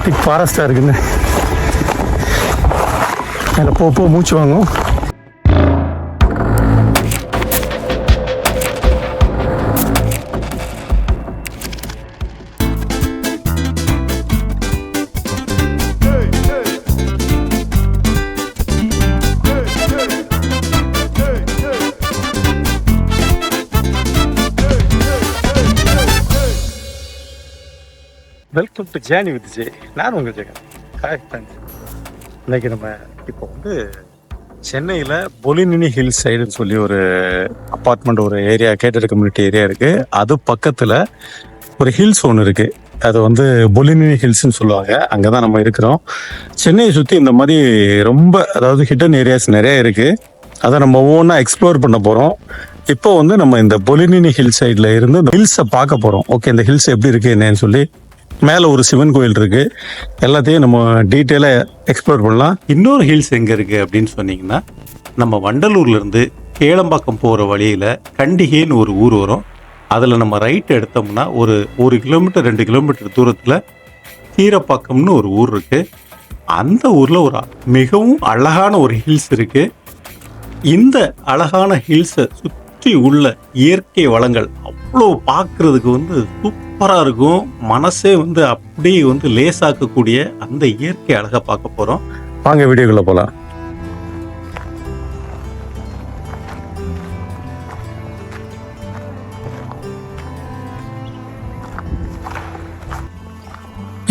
Tick ஃபாரஸ்டாக இருக்குன்னு அதில் போக மூச்சு வாங்கும். Welcome to journey with J. நான் உங்கள் ஜெகன். Hi friends. இன்றைக்கி நம்ம இப்போ வந்து சென்னையில் பொலினினி ஹில்ஸ் சைடுன்னு சொல்லி ஒரு அப்பார்ட்மெண்ட், ஒரு ஏரியா, கேட்டட் கம்யூனிட்டி ஏரியா இருக்குது. அது பக்கத்தில் ஒரு ஹில்ஸ் ஒன்று இருக்குது. அது வந்து பொலினினி ஹில்ஸ்ன்னு சொல்லுவாங்க. அங்கே தான் நம்ம இருக்கிறோம். சென்னையை சுற்றி இந்த மாதிரி ரொம்ப, அதாவது ஹிடன் ஏரியாஸ் நிறைய இருக்குது. அதை நம்ம ஒவ்வொன்றா எக்ஸ்ப்ளோர் பண்ண போகிறோம். இப்போ வந்து நம்ம இந்த பொலினினி ஹில் சைடில் இருந்து இந்த ஹில்ஸை பார்க்க போகிறோம். ஓகே, இந்த ஹில்ஸ் எப்படி இருக்குது என்னன்னு சொல்லி. மேலே ஒரு சிவன் கோயில் இருக்குது. எல்லாத்தையும் நம்ம டீட்டெயிலாக எக்ஸ்ப்ளோர் பண்ணலாம். இன்னொரு ஹில்ஸ் எங்கே இருக்குது அப்படின்னு சொன்னீங்கன்னா, நம்ம வண்டலூர்லேருந்து கேளம்பாக்கம் போகிற வழியில் கண்டிகைன்னு ஒரு ஊர் வரும். அதில் நம்ம ரைட் எடுத்தோம்னா ஒரு கிலோமீட்டர் 2 கிலோமீட்டர் தூரத்தில் கீரப்பாக்கம்னு ஒரு ஊர் இருக்குது. அந்த ஊரில் ஒரு மிகவும் அழகான ஒரு ஹில்ஸ் இருக்குது. இந்த அழகான ஹில்ஸை சுற்றி உள்ள இயற்கை வளங்கள் அவ்வளோ பார்க்குறதுக்கு வந்து சூப்பராக இருக்கும். மனசே வந்து அப்படியே வந்து லேசாக்கக்கூடிய அந்த இயற்கை அழகை பார்க்க போகிறோம். வாங்க வீடியோக்குள்ளே போகலாம்.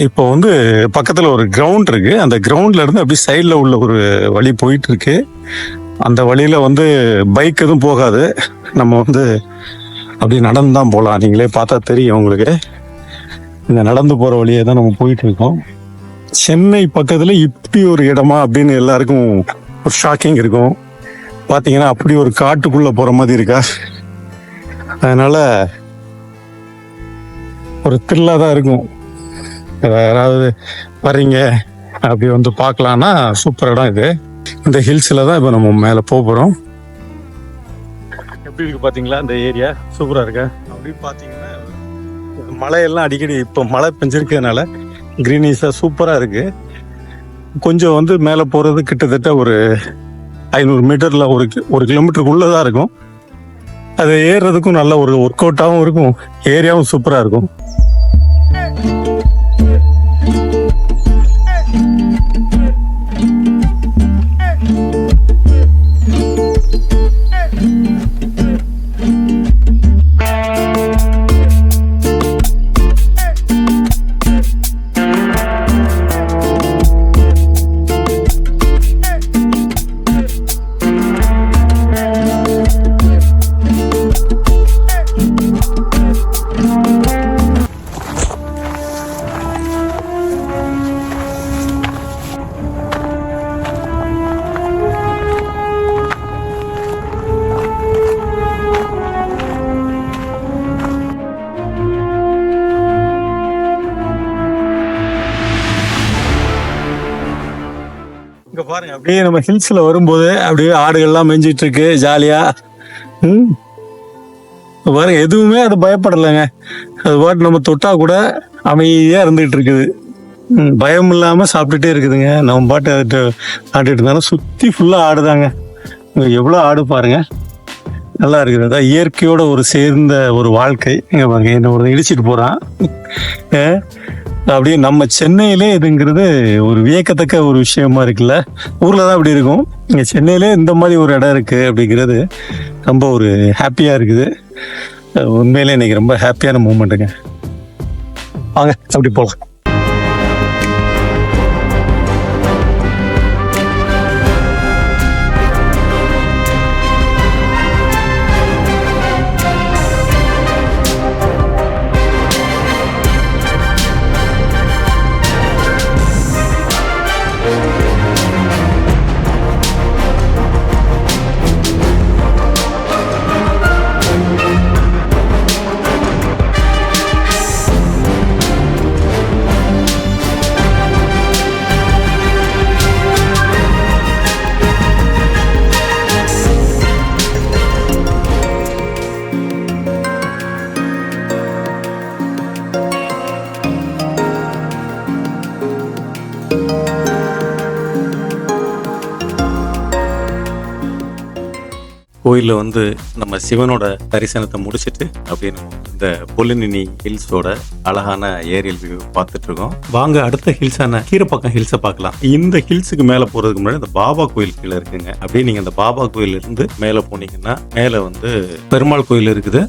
இப்போ வந்து பக்கத்தில் ஒரு கிரவுண்ட் இருக்குது. அந்த கிரவுண்டில் இருந்து அப்படியே சைடில் உள்ள ஒரு வழி போயிட்டு இருக்கு. அந்த வழியில் வந்து பைக் எதுவும் போகாது. நம்ம வந்து அப்படி நடந்து தான் போகலாம். நீங்களே பார்த்தா தெரியும் உங்களுக்கு. இந்த நடந்து போகிற வழியே தான் நம்ம போயிட்டு இருக்கோம். சென்னை பக்கத்தில் இப்படி ஒரு இடமா அப்படின்னு எல்லாருக்கும் ஒரு ஷாக்கிங் இருக்கும். பார்த்தீங்கன்னா அப்படி ஒரு காட்டுக்குள்ளே போகிற மாதிரி இருக்கா. அதனால் ஒரு த்ரில்லாக தான் இருக்கும். யாராவது வர்றீங்க அப்படி வந்து பார்க்கலான்னா சூப்பர் இடம் இது. இந்த ஹில்ஸில் தான் இப்போ நம்ம மேலே போகிறோம். எப்படி இருக்கு பார்த்தீங்களா? இந்த ஏரியா சூப்பராக இருக்கு. அப்படி பார்த்தீங்கன்னா மழையெல்லாம் அடிக்கடி இப்போ மழை பெஞ்சிருக்கிறதுனால க்ரீனிஷாக சூப்பராக இருக்குது. கொஞ்சம் வந்து மேலே போகிறது கிட்டத்தட்ட ஒரு 500 மீட்டரில் ஒரு கிலோமீட்டருக்குள்ளே தான் இருக்கும். அது ஏறுறதுக்கும் நல்ல ஒரு ஒர்க் அவுட்டாகவும் இருக்கும். ஏரியாவும் சூப்பராக இருக்கும். இங்க பாருங்க, அப்படியே நம்ம ஹில்ஸ்ல வரும்போது அப்படியே ஆடுகள்லாம் மேய்ஞ்சிட்டு இருக்கு ஜாலியா. பாருங்க, எதுவுமே அது பயப்படலைங்க. அது பாட்டு நம்ம தொட்டா கூட அமைதியா இருந்துகிட்டு இருக்குது. பயம் இல்லாம சாப்பிட்டுட்டே இருக்குதுங்க. நம்ம பாட்டு அதுட்டு ஆடிட்டு இருந்தாலும் சுத்தி ஃபுல்லா ஆடுதாங்க. எவ்வளவு ஆடு பாருங்க, நல்லா இருக்குது. அதான் இயற்கையோட ஒரு சேர்ந்த ஒரு வாழ்க்கை. இங்க பாருங்க, என்ன ஒரு இடிச்சிட்டு போறான். அப்படியே நம்ம சென்னையிலே இதுங்கிறது ஒரு வியக்கத்தக்க ஒரு விஷயமா இருக்குல்ல. ஊர்ல தான் அப்படி இருக்கும். இங்க சென்னையிலே இந்த மாதிரி ஒரு இடம் இருக்கு அப்படிங்கிறது ரொம்ப ஒரு ஹாப்பியா இருக்குது. உண்மையிலே இன்னைக்கு ரொம்ப ஹாப்பியான மூமெண்ட்டுங்க. வாங்க அப்படி போகலாம். கோயில்ல வந்து நம்ம சிவனோட தரிசனத்தை முடிச்சிட்டு அப்படின்னு இந்த பொலினினி ஹில்ஸோட அழகான ஏரியல் வியூ பார்த்துட்டு இருக்கோம். வாங்க அடுத்த ஹில்ஸான கீரப்பாக்கம் ஹில்ஸை பார்க்கலாம். இந்த ஹில்ஸுக்கு மேல போறதுக்கு முன்னாடி இந்த பாபா கோயில் கீழே இருக்குங்க. அப்படியே நீங்க அந்த பாபா கோயில் இருந்து மேல போனீங்கன்னா மேல வந்து பெருமாள் கோயில் இருக்குது.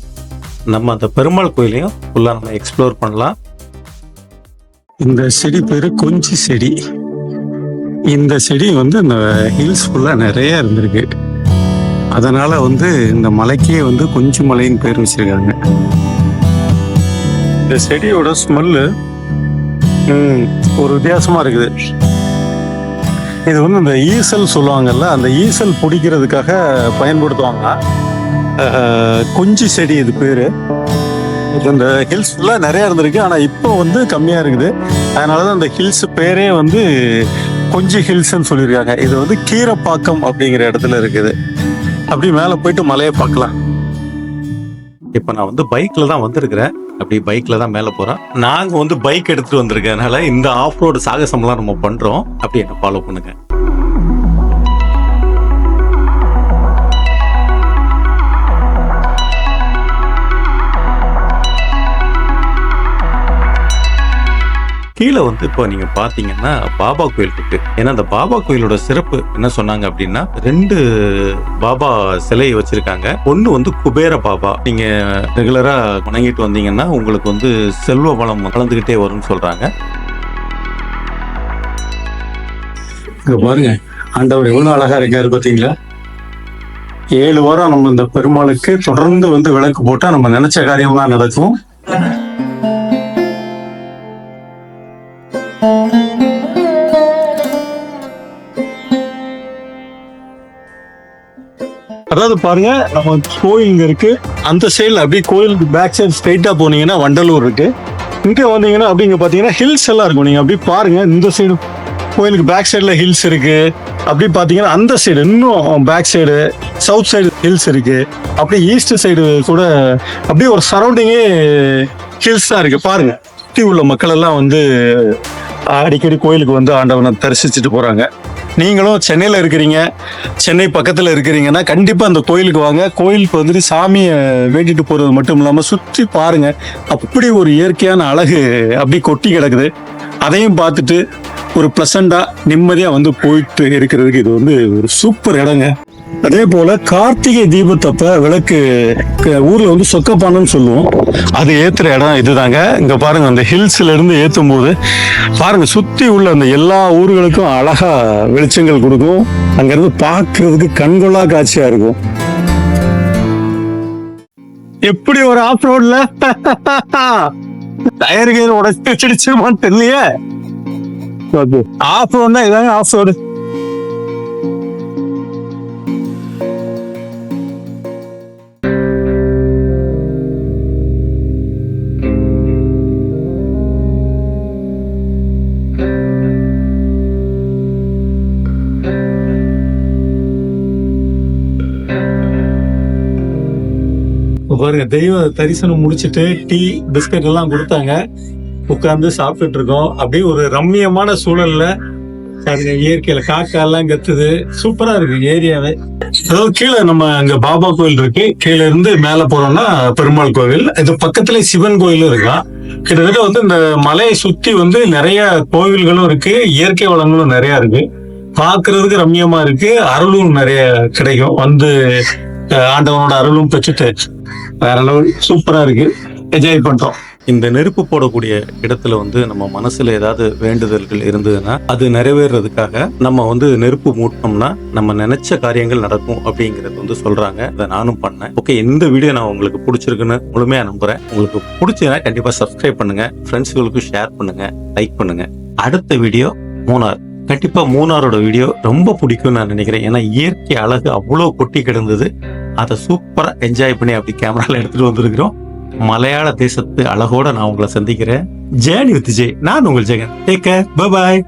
நம்ம அந்த பெருமாள் கோயிலையும் ஃபுல்லா நம்ம எக்ஸ்ப்ளோர் பண்ணலாம். இந்த செடி பேரு கொஞ்சி செடி. இந்த செடி வந்து இந்த ஹில்ஸ் ஃபுல்லா நிறைய இருந்திருக்கு. அதனால வந்து இந்த மலைக்கே வந்து கொஞ்சி மலைன்னு பேர் வச்சிருக்காங்க. இந்த செடியோட ஸ்மெல்லு ஒரு வித்தியாசமா இருக்குது. இது வந்து இந்த ஈசல் சொல்லுவாங்கல்ல, அந்த ஈசல் பிடிக்கிறதுக்காக பயன்படுத்துவாங்க. கொஞ்சி செடி இது பேரு. இந்த ஹில்ஸ் ஃபுல்லா நிறைய இருந்திருக்கு, ஆனா இப்போ வந்து கம்மியா இருக்குது. அதனாலதான் இந்த ஹில்ஸ் பேரே வந்து கொஞ்சி ஹில்ஸ்ன்னு சொல்லியிருக்காங்க. இது வந்து கீரப்பாக்கம் அப்படிங்கிற இடத்துல இருக்குது. அப்படி மேல போயிட்டு மலையை பார்க்கலாம். இப்ப நான் வந்து பைக்ல தான் வந்திருக்கிறேன். அப்படி பைக்ல தான் மேல போறேன். நாங்க வந்து பைக் எடுத்துட்டு வந்திருக்கனால இந்த ஆஃப் ரோடு சாகசம்லாம் நம்ம பண்றோம். அப்படி என்ன ஃபாலோ பண்ணுங்க. கீழே வந்து இப்போ நீங்க பாத்தீங்கன்னா பாபா கோயில் இருக்கு. ஏன்னா அந்த பாபா கோயிலோட சிறப்பு என்ன சொன்னாங்க அப்படின்னா 2 பாபா சிலையை வச்சிருக்காங்க. ஒண்ணு வந்து குபேர பாபா. நீங்க ரெகுலரா வணங்கிட்டு வந்தீங்கன்னா உங்களுக்கு வந்து செல்வ வளம் வளர்ந்துகிட்டே வரும்னு சொல்றாங்க. இங்க பாருங்க, ஆண்டவர் எவ்வளவு அழகா இருக்காரு பாத்தீங்களா? 7 வாரம் நம்ம இந்த பெருமாளுக்கு தொடர்ந்து வந்து விளக்கு போட்டா நம்ம நினைச்ச காரியம்லாம் நடக்கும். அதாவது பாருங்க, நம்ம கோயில் இங்க இருக்கு. அந்த சைடுல அப்படியே கோயிலுக்கு பேக் சைடு ஸ்ட்ரைட்டா போனீங்கன்னா வண்டலூர் இருக்கு. இங்க வந்தீங்கன்னா அப்படிங்க பாத்தீங்கன்னா ஹில்ஸ் எல்லாம் இருக்கும். நீங்க அப்படியே பாருங்க, இந்த சைடு கோயிலுக்கு பேக் சைடுல ஹில்ஸ் இருக்கு. அப்படி பாத்தீங்கன்னா அந்த சைடு இன்னும் back side south side hills இருக்கு. அப்படியே ஈஸ்ட் சைடு கூட அப்படியே ஒரு சரௌண்டிங்கே ஹில்ஸ் தான் இருக்கு. பாருங்க, சுத்தி உள்ள மக்கள் எல்லாம் வந்து அடிக்கடி கோயிலுக்கு வந்து ஆண்டவனை தரிசிச்சுட்டு போறாங்க. நீங்களும் சென்னையில் இருக்கிறீங்க, சென்னை பக்கத்தில் இருக்கிறீங்கன்னா கண்டிப்பாக அந்த கோயிலுக்கு வாங்க. கோயிலுக்கு வந்துட்டு சாமியை வேண்டிட்டு போகிறது மட்டும் இல்லாமல் சுற்றி பாருங்க, அப்படி ஒரு இயற்கையான அழகு அப்படி கொட்டி கிடக்குது. அதையும் பார்த்துட்டு ஒரு ப்ளசண்டாக நிம்மதியாக வந்து போயிட்டு இருக்கிறதுக்கு இது வந்து ஒரு சூப்பர் இடங்க. அதே போல கார்த்திகை தீபத்தப்ப விளக்கு ஊர்ல வந்து சொக்கப்பானன்னு சொல்லுவோம். அது ஏத்துற இடம் இதுதாங்க. இங்க பாருங்க, அந்த ஹில்ஸ்ல இருந்து ஏத்தும் போது பாருங்க சுத்தி உள்ள அந்த எல்லா ஊர்களுக்கும் அழகா வெளிச்சங்கள் கொடுக்கும். அங்க இருந்து பாக்குறதுக்கு கண்கொள்ளா காட்சியா இருக்கும். எப்படி ஒரு ஆஃப் ரோட்ல டயருக்கு உடச்சிடுச்சுமான்னு தெரியலையே. ஆஃப் ரோட்னா இதாங்க ஆஃப் ரோடு. பாருங்க, தெய்வ தரிசனம் முடிச்சுட்டு டீ பிஸ்கட் எல்லாம் கொடுத்தாங்க. உட்கார்ந்து சாப்பிட்டுட்டு இருக்கோம். அப்படியே ஒரு ரம்மியமான சூழல்ல இயற்கையில காக்கா எல்லாம் கத்துது. சூப்பரா இருக்கு ஏரியாவே. அதாவது கீழே நம்ம அங்க பாபா கோயில் இருக்கு. கீழே இருந்து மேல போனோம்னா பெருமாள் கோவில். இது பக்கத்துல சிவன் கோயிலும் இருக்கான். கிட்டத்தட்ட வந்து இந்த மலையை சுத்தி வந்து நிறைய கோவில்களும் இருக்கு, இயற்கை வளங்களும் நிறைய இருக்கு. பாக்குறதுக்கு ரம்மியமா இருக்கு. அருளும் நிறைய கிடைக்கும். வந்து ஆண்டவனோட அருளும் பெற்றுட்டு வேற லெவல் சூப்பரா இருக்கு. என்ஜாய் பண்றோம். இந்த நெருப்பு போடக்கூடிய இடத்துல வந்து நம்ம மனசுல ஏதாவது வேண்டுதல்கள் இருந்ததுன்னா அது நிறைவேறதுக்காக நம்ம வந்து நெருப்பு மூட்டினோம்னா நம்ம நினைச்ச காரியங்கள் நடக்கும் அப்படிங்கறது வந்து சொல்றாங்க. அதை நானும் பண்ணேன். ஓகே, இந்த வீடியோ நான் உங்களுக்கு பிடிச்சிருக்குன்னு முழுமையா நம்புறேன். உங்களுக்கு பிடிச்சதுன்னா கண்டிப்பா சப்ஸ்கிரைப் பண்ணுங்க, ஃப்ரெண்ட்ஸ்களுக்கு ஷேர் பண்ணுங்க, லைக் பண்ணுங்க. அடுத்த வீடியோ மூணார். கண்டிப்பா மூணாரோட வீடியோ ரொம்ப பிடிக்கும்னு நான் நினைக்கிறேன். ஏன்னா இயற்கை அழகு அவ்வளவு கொட்டி கிடந்தது. அதை சூப்பரா என்ஜாய் பண்ணி அப்படி கேமரால எடுத்துட்டு வந்திருக்கிறோம். மலையாள தேசத்து அழகோட நான் உங்களை சந்திக்கிறேன். Journey with Jai. நான் உங்கள் ஜெகன். Take care. பை பாய்.